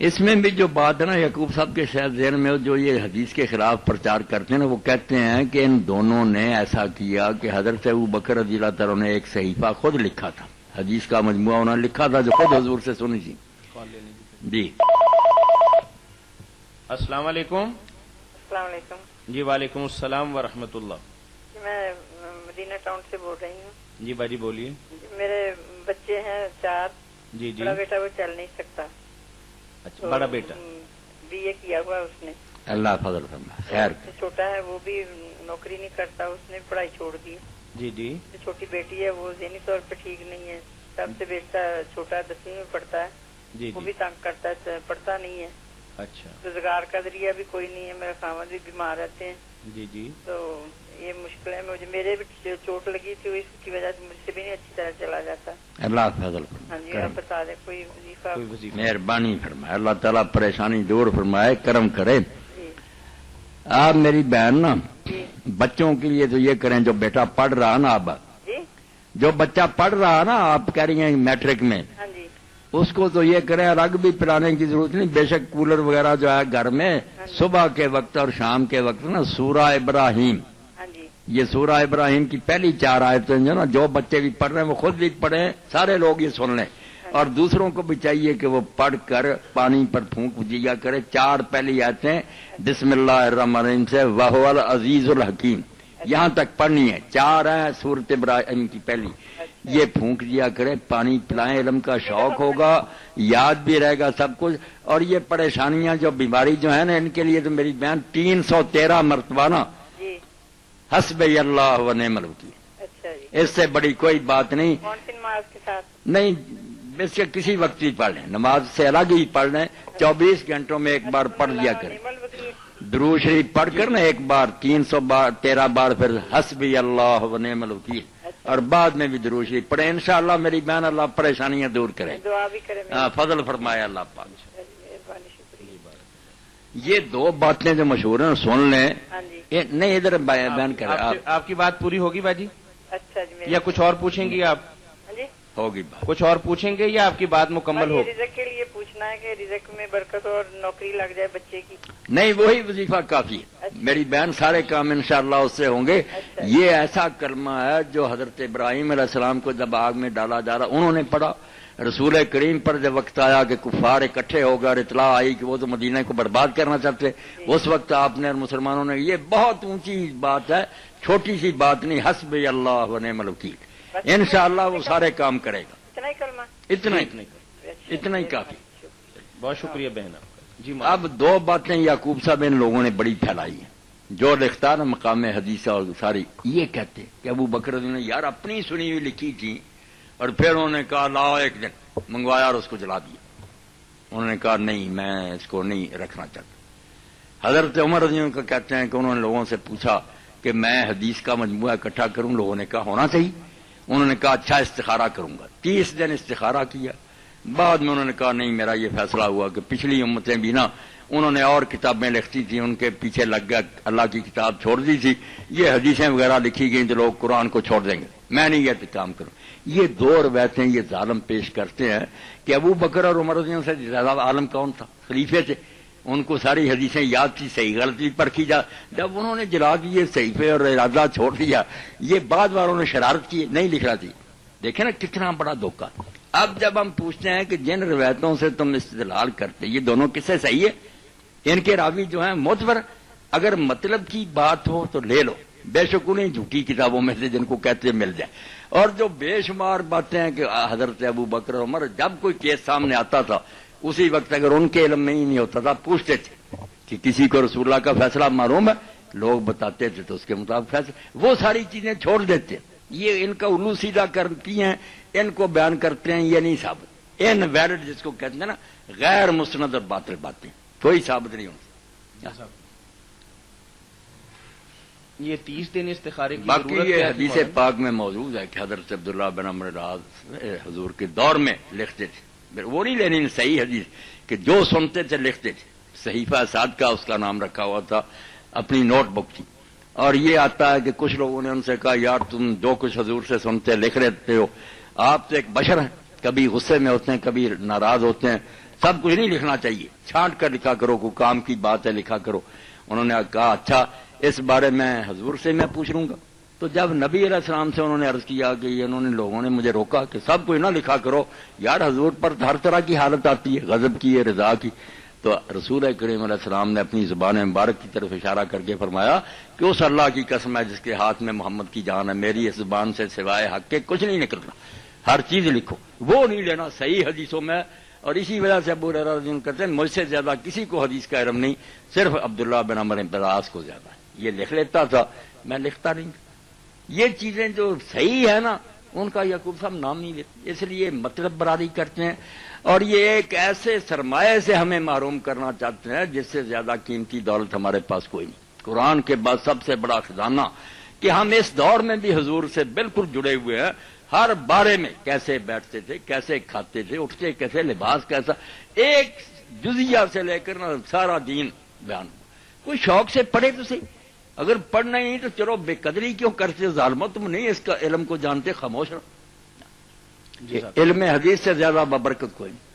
اس میں بھی جو بات ہے نا یعقوب صاحب کے شاید ذہن میں جو یہ حدیث کے خلاف پرچار کرتے ہیں نا، وہ کہتے ہیں کہ ان دونوں نے ایسا کیا کہ حضرت ابوبکر رضی اللہ تعالیٰ نے ایک صحیفہ خود لکھا تھا حدیث کا مجموعہ انہوں نے لکھا تھا جو خود حضور سے سنی تھی. جی السلام علیکم. السلام علیکم. جی وعلیکم السلام ورحمۃ اللہ. میں مدینہ ٹاؤن سے بول رہی ہوں. جی باجی بولیے. میرے بچے ہیں 4. جی جی. بڑا بیٹا وہ چل نہیں سکتا. اچھا بڑا بیٹا BA کیا ہوا اس نے. اللہ فضل فرمائے. خیر. چھوٹا ہے وہ بھی نوکری نہیں کرتا, اس نے پڑھائی چھوڑ دی. جی جی. چھوٹی بیٹی ہے وہ ذہنی طور پہ ٹھیک نہیں ہے. سب سے بیٹا چھوٹا 10ویں میں پڑھتا ہے. جی وہ بھی تنگ کرتا ہے, پڑھتا نہیں ہے. اچھا. روزگار کا ذریعہ بھی کوئی نہیں ہے. میرے خاوند بھی بیمار رہتے ہیں. جی جی. تو یہ مشکل ہے. مجھے میرے بھی چوٹ لگی تھی, اس کی وجہ سے مجھ سے بھی نہیں اچھی طرح چلا جاتا. اللہ فضل فرمائے. ہاں جی آپ بتا دیں کوئی وظیفہ. مہربانی فرمائے, اللہ تعالیٰ پریشانی دور فرمائے, کرم کرے. آپ میری بہن نا بچوں کے لیے تو یہ کریں جو بیٹا پڑھ رہا نا, اب جو بچہ پڑھ رہا نا آپ کہہ رہی ہیں میٹرک میں, اس کو تو یہ کریں الگ بھی پلانے کی ضرورت نہیں. بے شک کولر وغیرہ جو ہے گھر میں صبح کے وقت اور شام کے وقت نا سورہ ابراہیم, یہ سورہ ابراہیم کی پہلی 4 آیتیں جو نا جو بچے بھی پڑھ رہے ہیں وہ خود بھی پڑھیں, سارے لوگ یہ سن لیں, اور دوسروں کو بھی چاہیے کہ وہ پڑھ کر پانی پر پھونک دیا کرے. 4 پہلی آیتیں بسم اللہ الرحمن الرحیم سے وَهُوَ الْعَزِيزُ الْحَكِيمُ یہاں تک پڑھنی ہے. 4 ہیں سورۃ ابراہیم کی پہلی, یہ پھونک دیا کرے, پانی پلائیں, علم کا شوق ہوگا, یاد بھی رہے گا سب کچھ. اور یہ پریشانیاں جو بیماری جو ہے نا ان کے لیے تو میری بہن 313 مرتبہ نا حسبی اللہ و نعم الوکیل, اس سے بڑی کوئی بات نہیں. نہیں اس کے کسی وقت بھی پڑھ لیں, نماز سے الگ ہی پڑھ لیں, 24 گھنٹوں میں ایک بار پڑھ لیا کریں. درود شریف پڑھ کر نا ایک بار 313 بار, پھر حسبی اللہ و نعم الوکیل, اور بعد میں بھی درود شریف پڑھیں. انشاءاللہ میری بہن اللہ پریشانیاں دور کرے, فضل فرمائے اللہ پاک. یہ 2 باتیں جو مشہور ہیں سن لیں. نہیں ادھر بیان کریں. آپ کی بات پوری ہوگی باجی؟ اچھا جی. یا کچھ اور پوچھیں گی آپ؟ ہوگی بات. کچھ اور پوچھیں گے یا آپ کی بات مکمل ہوگی؟ رزق کے لیے پوچھنا ہے کہ رزق میں برکت اور نوکری لگ جائے بچے کی. نہیں وہی وظیفہ کافی ہے میری بہن, سارے کام انشاءاللہ اس سے ہوں گے. یہ ایسا کلمہ ہے جو حضرت ابراہیم علیہ السلام کو جب آگ میں ڈالا جا رہا انہوں نے پڑھا. رسول کریم پر جب وقت آیا کہ کفار اکٹھے ہو گئے اور اطلاع آئی کہ وہ تو مدینہ کو برباد کرنا چاہتے, اس وقت آپ نے اور مسلمانوں نے, یہ بہت اونچی بات ہے, چھوٹی سی بات نہیں, حسبی اللہ و نعم الوکیل. انشاءاللہ وہ سارے کام کرے گا. اتنا ہی کافی. بہت شکریہ بہن. جی اب 2 باتیں یعقوب صاحب ان لوگوں نے بڑی پھیلائی ہیں. جو لکھتا نا مقام حدیث اور ساری, یہ کہتے کہ ابو بکر نے یار اپنی سنی ہوئی لکھی تھی, اور پھر انہوں نے کہا لاؤ ایک دن منگوایا اور اس کو جلا دیا. انہوں نے کہا نہیں میں اس کو نہیں رکھنا چاہتا. حضرت عمر رضی اللہ عنہ کہتے ہیں کہ انہوں نے لوگوں سے پوچھا کہ میں حدیث کا مجموعہ اکٹھا کروں. لوگوں نے کہا ہونا چاہیے. انہوں نے کہا اچھا استخارہ کروں گا. 30 دن استخارہ کیا. بعد میں انہوں نے کہا نہیں میرا یہ فیصلہ ہوا کہ پچھلی امتیں بھی نا انہوں نے اور کتابیں لکھتی تھیں, ان کے پیچھے لگ گیا, اللہ کی کتاب چھوڑ دی تھی. یہ حدیثیں وغیرہ لکھی گئیں تو لوگ قرآن کو چھوڑ دیں گے, میں نہیں یہ کام کروں. یہ 2 روایتیں یہ ظالم پیش کرتے ہیں کہ ابو بکر اور عمر رضی اللہ عنہ سے زیادہ عالم کون تھا؟ خلیفے تھے, ان کو ساری حدیثیں یاد تھی, صحیح غلطی پرکھی جا. جب انہوں نے جلا دیے صحیفے اور ارادہ چھوڑ دیا, یہ بعد والوں نے شرارت کی, نہیں لکھ رہا تھی. دیکھیں نا کتنا بڑا دھوکہ. اب جب ہم پوچھتے ہیں کہ جن روایتوں سے تم استدلال کرتے یہ دونوں کسے صحیح ہے, ان کے راوی جو ہیں معتبر, اگر مطلب کی بات ہو تو لے لو, بے شک انہیں جھوٹی کتابوں میں سے جن کو کہتے مل جائے. اور جو بے شمار باتیں ہیں کہ حضرت ابو بکر عمر جب کوئی کیس سامنے آتا تھا اسی وقت اگر ان کے علم میں ہی نہیں ہوتا تھا پوچھتے تھے کہ کسی کو رسول اللہ کا فیصلہ معلوم ہے, لوگ بتاتے تھے تو اس کے مطابق فیصلہ, وہ ساری چیزیں چھوڑ دیتے. یہ ان کا الو سیدھا کرتی ہیں, ان کو بیان کرتے ہیں, یہ نہیں ثابت. ان ویلڈ جس کو کہتے ہیں نا, غیر مستند اور باطل باتیں, کوئی ثابت نہیں ہوتی. یہ 30 دن استخارے کی باقی یہ حدیث پاک میں موجود ہے کہ حضرت عبداللہ بن عمرو العاص حضور کے دور میں لکھتے تھے. وہ نہیں لینی صحیح حدیث کہ جو سنتے تھے لکھتے تھے. صحیفہ سعد کا اس کا نام رکھا ہوا تھا, اپنی نوٹ بک تھی. اور یہ آتا ہے کہ کچھ لوگوں نے ان سے کہا یار تم جو کچھ حضور سے سنتے لکھ رہتے ہو, آپ تو ایک بشر ہیں, کبھی غصے میں ہوتے ہیں کبھی ناراض ہوتے ہیں, سب کچھ نہیں لکھنا چاہیے, چھانٹ کر لکھا کرو, کوئی کام کی بات ہے لکھا کرو. انہوں نے کہا اچھا اس بارے میں حضور سے میں پوچھ لوں گا. تو جب نبی علیہ السلام سے انہوں نے عرض کیا کہ انہوں نے لوگوں نے مجھے روکا کہ سب کوئی نہ لکھا کرو یار، حضور پر ہر طرح کی حالت آتی ہے، غضب کی ہے، رضا کی، تو رسول کریم علیہ السلام نے اپنی زبان مبارک کی طرف اشارہ کر کے فرمایا کہ اس اللہ کی قسم ہے جس کے ہاتھ میں محمد کی جان ہے، میری اس زبان سے سوائے حق کے کچھ نہیں نکلنا، ہر چیز لکھو، وہ نہیں لینا صحیح حدیثوں میں۔ اور اسی وجہ سے ابو ہریرہ رضی اللہ عنہ کہتے ہیں مجھ سے زیادہ کسی کو حدیث کا علم نہیں، صرف عبداللہ بن عمرو بن العاص کو زیادہ ہے، یہ لکھ لیتا تھا، میں لکھتا نہیں۔ یہ چیزیں جو صحیح ہے نا ان کا یعقوب صاحب نام نہیں لیتے، اس لیے مطلب براری کرتے ہیں، اور یہ ایک ایسے سرمایہ سے ہمیں محروم کرنا چاہتے ہیں جس سے زیادہ قیمتی دولت ہمارے پاس کوئی نہیں۔ قرآن کے بعد سب سے بڑا خزانہ کہ ہم اس دور میں بھی حضور سے بالکل جڑے ہوئے ہیں، ہر بارے میں کیسے بیٹھتے تھے، کیسے کھاتے تھے، اٹھتے کیسے، لباس کیسا، ایک جزیہ سے لے کر سارا دین بیان۔ کوئی شوق سے پڑھے تو صحیح، اگر پڑھنا ہی نہیں تو چلو بے قدری کیوں کرتے ظالمو، تم نہیں اس کا علم کو جانتے، خاموش رہو۔ علم حدیث سے زیادہ ببرکت کوئی نہیں۔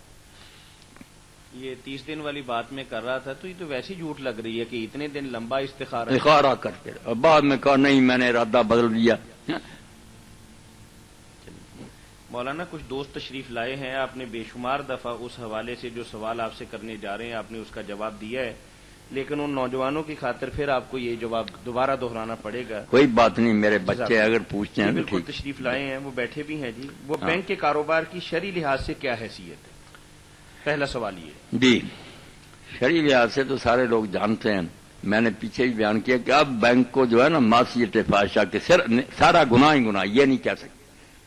یہ 30 دن والی بات میں کر رہا تھا تو یہ تو ویسی جھوٹ لگ رہی ہے کہ اتنے دن لمبا استخارہ کرتے اور بعد میں کہا نہیں میں نے ارادہ بدل دیا۔ مولانا کچھ دوست تشریف لائے ہیں، آپ نے بے شمار دفعہ اس حوالے سے جو سوال آپ سے کرنے جا رہے ہیں آپ نے اس کا جواب دیا ہے، لیکن ان نوجوانوں کی خاطر پھر آپ کو یہ جواب دوبارہ دہرانا پڑے گا۔ کوئی بات نہیں، میرے بچے اگر پوچھتے ہیں بالکل تشریف لائے ہیں، وہ بیٹھے بھی ہیں جی۔ وہ بینک کے کاروبار کی شرعی لحاظ سے کیا حیثیت ہے؟ پہلا سوال یہ جی، شرعی لحاظ سے تو سارے لوگ جانتے ہیں، میں نے پیچھے ہی بیان کیا کہ اب بینک کو جو ہے نا معصیت فاحشہ کے سارا گناہ ہی گناہ، یہ نہیں کہہ سکتے،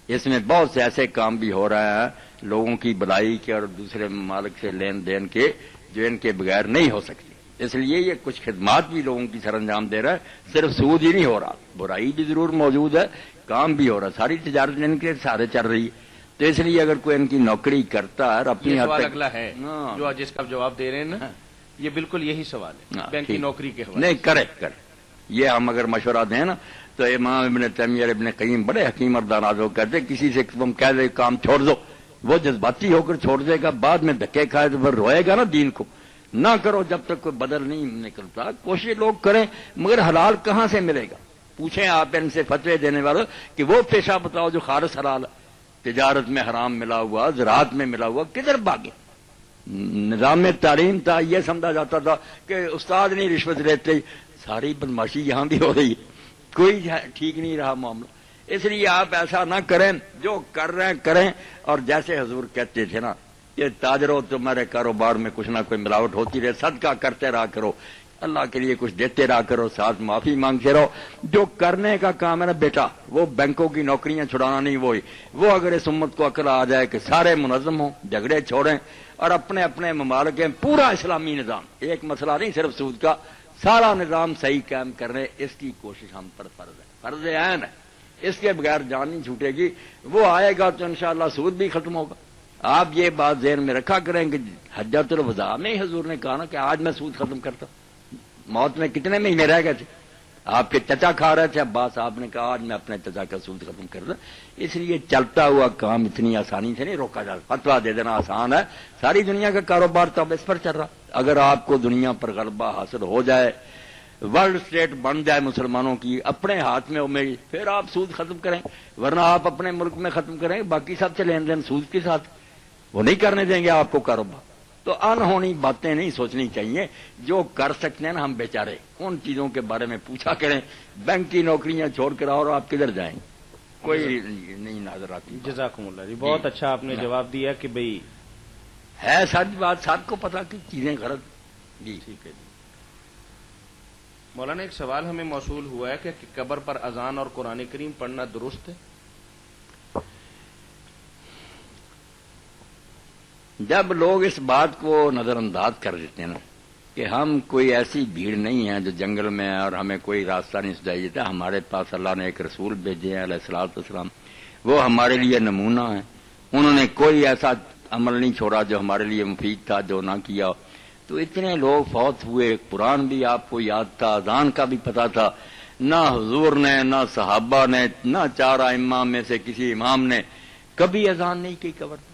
اس میں بہت سے ایسے کام بھی ہو رہے ہیں لوگوں کی بلائی کے اور دوسرے ممالک سے لین دین کے جو ان کے بغیر نہیں ہو سکتی، اس لیے یہ کچھ خدمات بھی لوگوں کی سر انجام دے رہا ہے، صرف سود ہی نہیں ہو رہا، برائی بھی ضرور موجود ہے، کام بھی ہو رہا ہے، ساری تجارت ان کے سارے چل رہی ہے، تو اس لیے اگر کوئی ان کی نوکری کرتا ہے اور اپنی سوال اگلا ہے جو جس کا جواب دے رہے ہیں نا، یہ بالکل یہی سوال ہے بینک کی نوکری کے حوالے نہیں کرے یہ ہم اگر مشورہ دیں نا تو امام ابن تیمیہ ابن قیم بڑے حکیم اور دانا لوگ کہتے کسی سے تم کہہ دے کام چھوڑ دو، وہ جذباتی ہو کر چھوڑ دے گا، بعد میں دھکے کھائے تو پھر روئے گا نا دین کو۔ نہ کرو جب تک کوئی بدل نہیں نکلتا، کوشش لوگ کریں، مگر حلال کہاں سے ملے گا؟ پوچھیں آپ ان سے فتوے دینے والوں کہ وہ پیشہ بتاؤ جو خالص حلال ہے، تجارت میں حرام ملا ہوا، زراعت میں ملا ہوا، کدھر بھاگے؟ نظام تعلیم تھا، یہ سمجھا جاتا تھا کہ استاد نہیں رشوت لیتے، ساری بدماشی یہاں بھی ہو رہی ہے، کوئی ٹھیک نہیں رہا معاملہ۔ اس لیے آپ ایسا نہ کریں، جو کر رہے ہیں کریں، اور جیسے حضور کہتے تھے نا کہ تاجروں تمہارے کاروبار میں کچھ نہ کوئی ملاوٹ ہوتی رہے، صدقہ کرتے رہا کرو، اللہ کے لیے کچھ دیتے رہا کرو، ساتھ معافی مانگتے رہو۔ جو کرنے کا کام ہے نا بیٹا، وہ بینکوں کی نوکریاں چھڑانا نہیں، وہ اگر اس امت کو عقل آ جائے کہ سارے منظم ہوں، جھگڑے چھوڑیں اور اپنے اپنے ممالک میں پورا اسلامی نظام، ایک مسئلہ نہیں صرف سود کا، سارا نظام صحیح قائم کرنے، اس کی کوشش ہم پر فرض ہے، فرض عین ہے، اس کے بغیر جان نہیں چھوٹے گی۔ وہ آئے گا تو انشاءاللہ سود بھی ختم ہوگا۔ آپ یہ بات ذہن میں رکھا کریں کہ حجۃ الوداع میں حضور نے کہا نا کہ آج میں سود ختم کرتا، موت میں کتنے مہینے رہ گئے تھے، آپ کے چچا کھا رہے تھے عباس، آپ نے کہا آج میں اپنے چچا کا سود ختم کرتا۔ اس لیے چلتا ہوا کام اتنی آسانی سے نہیں روکا جاتا، فتویٰ دے دینا آسان ہے، ساری دنیا کا کاروبار تو اب اس پر چل رہا۔ اگر آپ کو دنیا پر غلبہ حاصل ہو جائے، ورلڈ اسٹیٹ بن جائے مسلمانوں کی، اپنے ہاتھ میں ہو میری، پھر آپ سود ختم کریں، ورنہ آپ اپنے ملک میں ختم کریں، باقی سب سے لین دین سود کے ساتھ، وہ نہیں کرنے دیں گے آپ کو کاروبار۔ تو انہونی باتیں نہیں سوچنی چاہیے، جو کر سکتے ہیں نا ہم بیچارے ان چیزوں کے بارے میں پوچھا کریں۔ بینک کی نوکریاں چھوڑ کر اور آپ کدھر جائیں، کوئی نہیں نظر آتی۔ جزاکم اللہ جی، بہت اچھا آپ نے جواب دیا کہ بھئی ہے سچ بات، سب کو پتا کہ چیزیں غلط جی۔ ٹھیک ہے جی۔ مولانا ایک سوال ہمیں موصول ہوا ہے کہ قبر پر اذان اور قرآن کریم پڑھنا درست ہے؟ جب لوگ اس بات کو نظر انداز کر دیتے ہیں نا کہ ہم کوئی ایسی بھیڑ نہیں ہے جو جنگل میں ہے اور ہمیں کوئی راستہ نہیں سجائی دیتا، ہمارے پاس اللہ نے ایک رسول بھیجے ہیں علیہ الصلوۃ والسلام، وہ ہمارے لیے نمونہ ہیں، انہوں نے کوئی ایسا عمل نہیں چھوڑا جو ہمارے لیے مفید تھا جو نہ کیا، تو اتنے لوگ فوت ہوئے، قرآن بھی آپ کو یاد تھا، اذان کا بھی پتا تھا، نہ حضور نے نہ صحابہ نے نہ چار ائمہ میں سے کسی امام نے کبھی اذان نہیں کی قبر۔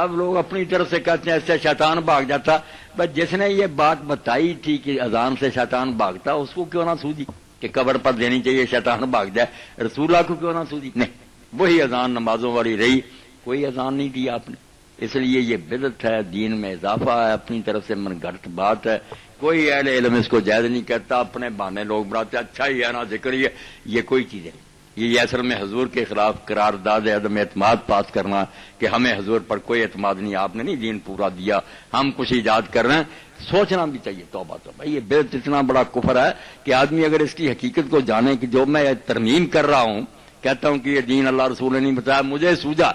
اب لوگ اپنی طرف سے کہتے ہیں اس سے شیطان بھاگ جاتا، بس جس نے یہ بات بتائی تھی کہ اذان سے شیطان بھاگتا اس کو کیوں نہ سودی، کہ قبر پر دینی چاہیے شیطان بھاگ جائے، رسول اللہ کو کیوں نہ سوچی؟ نہیں، وہی اذان نمازوں والی رہی، کوئی اذان نہیں دی آپ نے، اس لیے یہ بدعت ہے، دین میں اضافہ ہے، اپنی طرف سے من گھڑت بات ہے، کوئی اہل علم اس کو جائز نہیں کہتا، اپنے بہانے لوگ بناتے اچھا ہی ہے نا ذکر ہی ہے، یہ کوئی چیز ہے، یہ اصل میں حضور کے خلاف قرارداد عدم اعتماد پاس کرنا کہ ہمیں حضور پر کوئی اعتماد نہیں، آپ نے نہیں دین پورا دیا، ہم کچھ ایجاد کر رہے ہیں، سوچنا بھی چاہیے توبہ توبہ۔ یہ بدعت اتنا بڑا کفر ہے کہ آدمی اگر اس کی حقیقت کو جانے کہ جو میں ترمیم کر رہا ہوں، کہتا ہوں کہ یہ دین اللہ رسول نے نہیں بتایا، مجھے سوجا،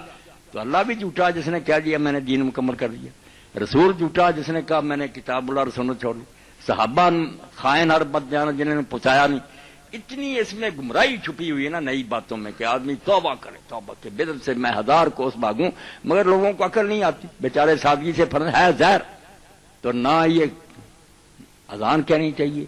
تو اللہ بھی جھوٹا جس نے کہہ دیا میں نے دین مکمل کر دیا، رسول جھوٹا جس نے کہا میں نے کتاب اللہ اور سنت چھوڑ لی، صحابہ خائن ہر بد جانا جنہوں نے پہنچایا نہیں۔ اتنی اس میں گمراہی چھپی ہوئی ہے نا نئی باتوں میں کہ آدمی توبہ کرے، توبہ کے بدعت سے میں 1000 کوس بھاگوں، مگر لوگوں کو عقل نہیں آتی، بیچارے سادگی سے فرض ہے زہر، تو نہ یہ اذان کہنی چاہیے،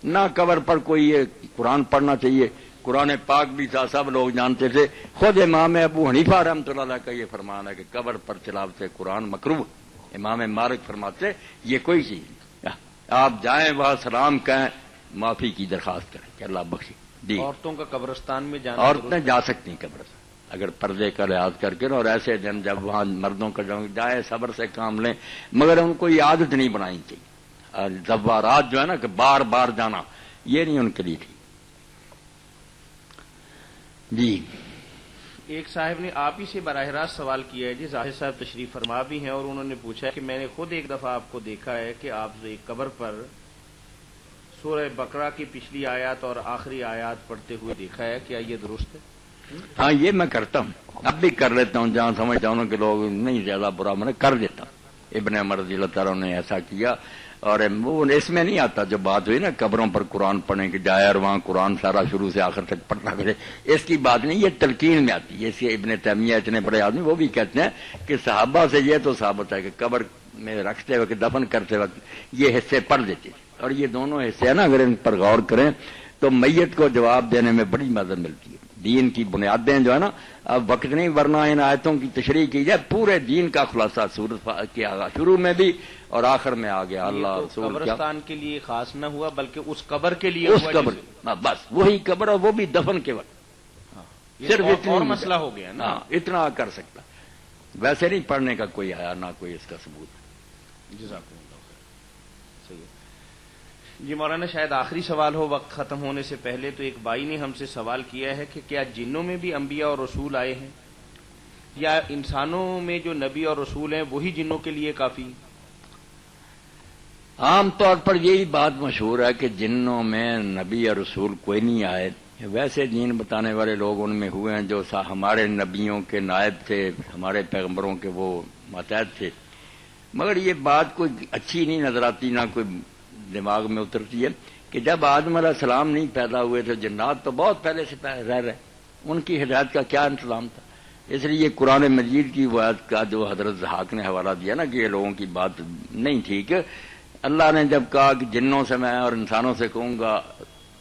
نہ قبر پر کوئی یہ قرآن پڑھنا چاہیے۔ قرآن پاک بھی تھا، سب لوگ جانتے تھے، خود امام ابو حنیفہ رحمۃ اللہ علیہ کا یہ فرمان ہے کہ قبر پر تلاوت قرآن مکروہ، امام مالک فرماتے یہ کوئی چیز نہیں، آپ جائیں وہاں سلام کہیں، معافی کی درخواست کریں کہ اللہ بخشے۔ جی، عورتوں کا قبرستان میں جانا، عورتیں جا سکتی ہیں قبرستان اگر پردے کا لحاظ کر کے، اور ایسے دن جب وہاں مردوں کا جائیں صبر سے کام لیں، مگر ان کو یہ عادت نہیں بنانی چاہیے، زوارات جو ہے نا کہ بار بار جانا، یہ نہیں ان کے لیے ٹھیک۔ جی، ایک صاحب نے آپ ہی سے براہ راست سوال کیا ہے، جی ظاہر صاحب تشریف فرما بھی ہیں، اور انہوں نے پوچھا ہے کہ میں نے خود ایک دفعہ آپ کو دیکھا ہے کہ آپ ایک قبر پر سورہ بقرہ کی پچھلی آیات اور آخری آیات پڑھتے ہوئے دیکھا ہے، کیا یہ درست ہے؟ ہاں، یہ میں کرتا ہوں، اب بھی کر لیتا ہوں، جہاں سمجھتا ہوں کہ لوگ نہیں زیادہ برا میں کر دیتا ہوں۔ ابن عمر رضی اللہ تعالیٰ نے ایسا کیا، اور وہ اس میں نہیں آتا جو بات ہوئی نا قبروں پر قرآن پڑھنے کی جائے اور وہاں قرآن سارا شروع سے آخر تک پڑھنا پڑے، اس کی بات نہیں، یہ تلقین میں آتی ہے۔ یہ ابن تیمیہ اتنے بڑے آدمی وہ بھی کہتے ہیں کہ صحابہ سے یہ تو ثابت ہے کہ قبر میں رکھتے وقت دفن کرتے وقت یہ حصے پڑھ دیتے تھے، اور یہ دونوں حصے ہیں نا اگر ان پر غور کریں تو میت کو جواب دینے میں بڑی مدد ملتی ہے۔ دین کی بنیادیں جو ہے نا، اب وقت نہیں ورنہ ان آیتوں کی تشریح کی جائے، پورے دین کا خلاصہ سورت کے شروع میں بھی اور آخر میں آ گیا۔ اللہ رسول قبرستان کے لیے خاص نہ ہوا بلکہ اس قبر کے لیے، اس قبر بس وہی قبر، اور وہ بھی دفن کے وقت، صرف اتنا مسئلہ ہو گیا نا، اتنا کر سکتا، ویسے نہیں پڑھنے کا کوئی آیا نہ کوئی اس کا ثبوت۔ جزاکم اللہ خیر۔ صحیح ہے جی مولانا، شاید آخری سوال ہو وقت ختم ہونے سے پہلے، تو ایک بھائی نے ہم سے سوال کیا ہے کہ کیا جنوں میں بھی انبیاء اور رسول آئے ہیں، یا انسانوں میں جو نبی اور رسول ہیں وہی جنوں کے لیے کافی؟ عام طور پر یہی بات مشہور ہے کہ جنوں میں نبی اور رسول کوئی نہیں آئے، ویسے دین بتانے والے لوگ ان میں ہوئے ہیں جو ہمارے نبیوں کے نائب تھے، ہمارے پیغمبروں کے وہ ماتحت تھے، مگر یہ بات کوئی اچھی نہیں نظر آتی، نہ کوئی دماغ میں اترتی ہے کہ جب آدم علیہ السلام نہیں پیدا ہوئے تھے، جنات تو بہت پہلے سے رہ رہے، ان کی ہدایت کا کیا انتظام تھا؟ اس لیے قرآن مجید کی وہ آیت کا جو حضرت ضحاک نے حوالہ دیا نا کہ یہ لوگوں کی بات نہیں ٹھیک، اللہ نے جب کہا کہ جنوں سے میں اور انسانوں سے کہوں گا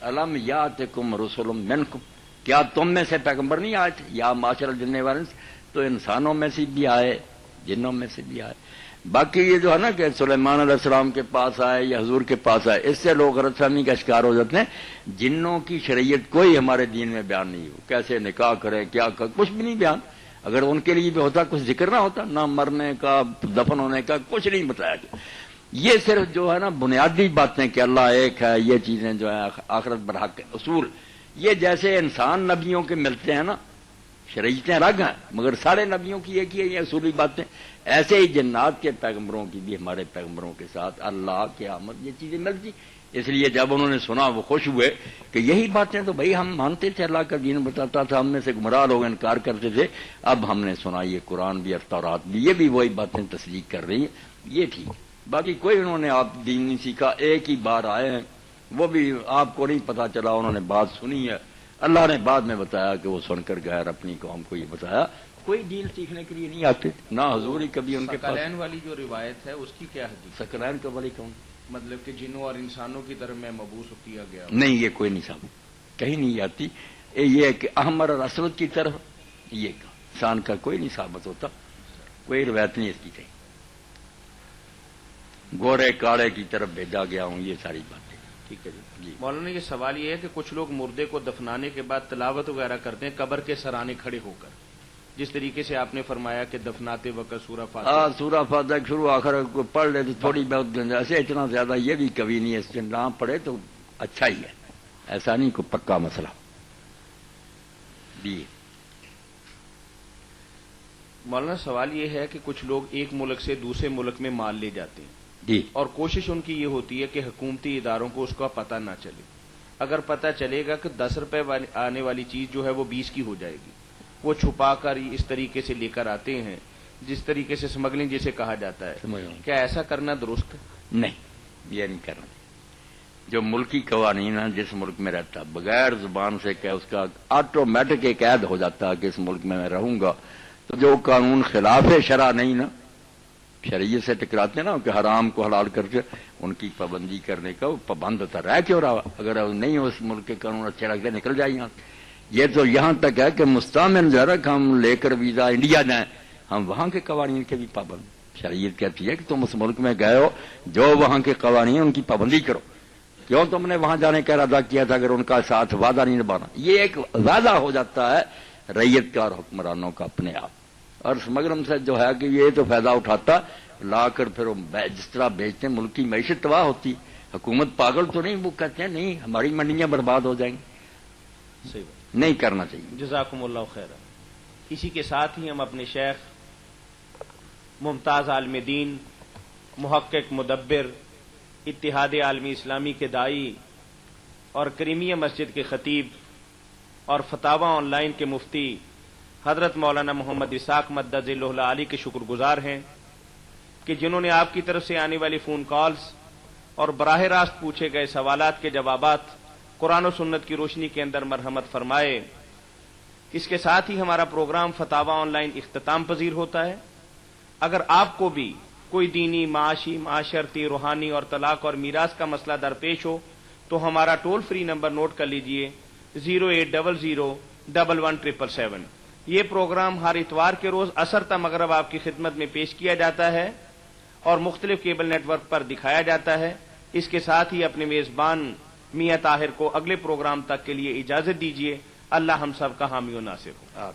الم یاتکم رسل منکم، کیا تم میں سے پیغمبر نہیں آئے تھے، یا معاشر الجن والانس، تو انسانوں میں سے بھی آئے، جنوں میں سے بھی آئے۔ باقی یہ جو ہے نا کہ سلیمان علیہ السلام کے پاس آئے یا حضور کے پاس آئے، اس سے لوگ غلط فہمی کا شکار ہو جاتے ہیں۔ جنوں کی شریعت کوئی ہمارے دین میں بیان نہیں ہو، کیسے نکاح کریں، کیا کچھ بھی نہیں بیان، اگر ان کے لیے بھی ہوتا کچھ ذکر نہ ہوتا، نہ مرنے کا، دفن ہونے کا، کچھ نہیں بتایا گیا۔ یہ صرف جو ہے نا بنیادی باتیں کہ اللہ ایک ہے، یہ چیزیں جو ہے آخرت برحق ہے، اصول، یہ جیسے انسان نبیوں کے ملتے ہیں نا، شریعتیں الگ ہیں مگر سارے نبیوں کی ایک ہی ہے یہ اصولی باتیں، ایسے ہی جنات کے پیغمبروں کی بھی ہمارے پیغمبروں کے ساتھ اللہ قیامت یہ چیزیں ملتی۔ اس لیے جب انہوں نے سنا وہ خوش ہوئے کہ یہی باتیں تو بھائی ہم مانتے تھے، اللہ کا دین بتاتا تھا، ہم میں سے گمراہ لوگ انکار کرتے تھے، اب ہم نے سنا یہ قرآن بھی اور تورات بھی، یہ بھی وہی باتیں تصدیق کر رہی ہیں، یہ ٹھیک۔ باقی کوئی انہوں نے آپ دین نہیں سیکھا، ایک ہی بار آئے ہیں، وہ بھی آپ کو نہیں پتا چلا، انہوں نے بات سنی ہے، اللہ نے بعد میں بتایا کہ وہ سن کر غیر اپنی قوم کو یہ بتایا، کوئی دین سیکھنے کے لیے نہیں آتے، نہ حضور ہی کبھی ان کے پاس۔ ثقلین والی جو روایت ہے اس کی کیا حدیث؟ ثقلین کا والی کون؟ مطلب کہ جنوں اور انسانوں کی طرف میں مبعوث کیا گیا؟ نہیں، یہ کوئی نہیں ثابت، کہیں نہیں آتی، یہ کہ احمر اور اسود کی طرف، یہ انسان کا کوئی نہیں ثابت ہوتا، کوئی روایت نہیں اس کی کہیں، گورے کاڑے کی طرف بھیجا گیا ہوں، یہ ساری باتیں ٹھیک ہے جی مولانا یہ سوال یہ ہے کہ کچھ لوگ مردے کو دفنانے کے بعد تلاوت وغیرہ کرتے ہیں قبر کے سرانے کھڑے ہو کر، جس طریقے سے آپ نے فرمایا کہ دفناتے وقت سورہ فاتحہ سورہ فاتحہ شروع آخر پڑھ لے تو تھوڑی بہت ایسے اتنا زیادہ یہ بھی کبھی نہیں ہے، اس سے نہ پڑھے تو اچھا ہی ہے، ایسا نہیں کوئی پکا مسئلہ بھی۔ مولانا سوال یہ ہے کہ کچھ لوگ ایک ملک سے دوسرے ملک میں مال لے جاتے ہیں جی، اور کوشش ان کی یہ ہوتی ہے کہ حکومتی اداروں کو اس کا پتہ نہ چلے، اگر پتہ چلے گا کہ 10 روپے آنے والی چیز جو ہے وہ 20 کی ہو جائے گی، وہ چھپا کر اس طریقے سے لے کر آتے ہیں جس طریقے سے اسمگلنگ جسے کہا جاتا ہے، کیا ایسا کرنا درست؟ نہیں، یہ نہیں کرنا۔ جو ملکی قوانین ہیں جس ملک میں رہتا بغیر زبان سے کہ اس کا آٹومیٹک ایک عہد ہو جاتا ہے کہ اس ملک میں رہوں گا، تو جو قانون خلاف شرع نہیں نا، شریعت سے ٹکراتے نا کہ حرام کو حلال کر کے ان کی پابندی کرنے کا وہ پابند ہوتا رہ کیوں رہا؟ اگر نہیں اس ملک کے قانون اچھے لگتے نکل جائیں یہاں۔ یہ تو یہاں تک ہے کہ مستعمن جو ہے کہ ہم لے کر ویزا انڈیا جائیں، ہم وہاں کے قوانین کے بھی پابند۔ شریعت کہتی ہے کہ تم اس ملک میں گئے ہو، جو وہاں کے قوانین ان کی پابندی کرو۔ کیوں تم نے وہاں جانے کا ارادہ کیا تھا اگر ان کا ساتھ وعدہ نہیں نبھانا؟ یہ ایک وعدہ ہو جاتا ہے رعیت کا اور حکمرانوں کا اپنے آپ، اور اسمگلم سے جو ہے کہ یہ تو فائدہ اٹھاتا لا کر پھر جس طرح بیچتے ہیں، ملک کی معیشت تباہ ہوتی۔ حکومت پاگل تو نہیں، وہ کہتے ہیں نہیں ہماری منڈیاں برباد ہو جائیں گی، صحیح نہیں کرنا چاہیے۔ جزاکم اللہ خیر۔ اسی کے ساتھ ہی ہم اپنے شیخ ممتاز عالم دین، محقق، مدبر، اتحاد عالمی اسلامی کے داعی اور کریمیہ مسجد کے خطیب اور فتاوی آن لائن کے مفتی حضرت مولانا محمد اسحاق مدد ذلہ العالی کے شکر گزار ہیں کہ جنہوں نے آپ کی طرف سے آنے والی فون کالز اور براہ راست پوچھے گئے سوالات کے جوابات قرآن و سنت کی روشنی کے اندر مرحمت فرمائے۔ اس کے ساتھ ہی ہمارا پروگرام فتاوی آن لائن اختتام پذیر ہوتا ہے۔ اگر آپ کو بھی کوئی دینی، معاشی، معاشرتی، روحانی اور طلاق اور میراث کا مسئلہ درپیش ہو تو ہمارا ٹول فری نمبر نوٹ کر لیجئے 08001117777۔ یہ پروگرام ہر اتوار کے روز عصر تا مغرب آپ کی خدمت میں پیش کیا جاتا ہے اور مختلف کیبل نیٹ ورک پر دکھایا جاتا ہے۔ اس کے ساتھ ہی اپنے میزبان میاں طاہر کو اگلے پروگرام تک کے لیے اجازت دیجیے۔ اللہ ہم سب کا حامی و ناصر ہو۔